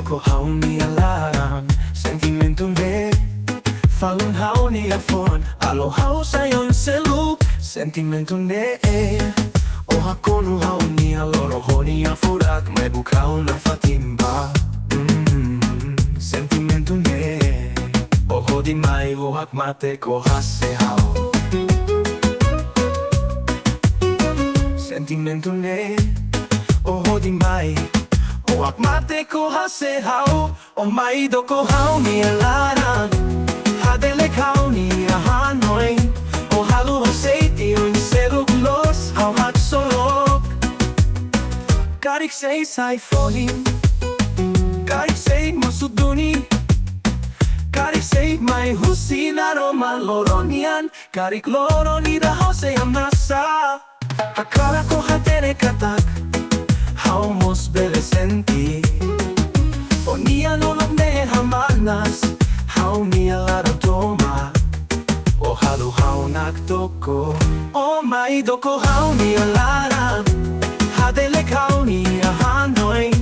doko hau ni laran Sentimento ne Falun hau ni afon Alo hau sa yon seluk Sentimento ne O hakonu hau ni aloro honi afurak Me bukau na fatimba Sentimento ne O hodi mai o hak mate ko hase hau Sentimento ne O hodi mai O hak mate ko hase hau O mai doko hau ni laran Hadele kau ni hanoin O halu hoseiti un seruk los Hau hak solok Karik sei sai folim Karik sei mosuduni Karik sei mai husin aroma loronian Karik loroni da hose amnasa Akala ko hatere katak Hau mos bele senti O nia nolok ne hamanas Hau nia laran toma O halu hau nak doko O mai doko hau nia laran Hadele kau nia hanoin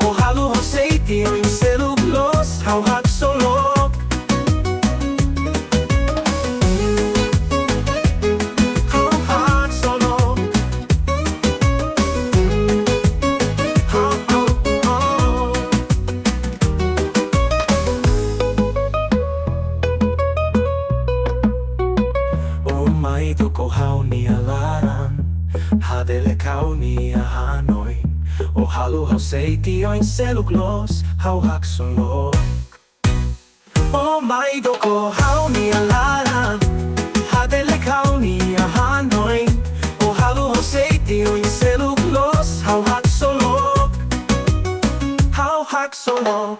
O halu hoseiti o seluk los Hau hak solok Mai doko hau ni laran Hadele kau ni hanoin O halu hoseiti o seluk los Hau hak solok O mai doko hau ni laran Hadele kau ni hanoin O halu hoseiti o seluk los Hau hak solok Hau hak solok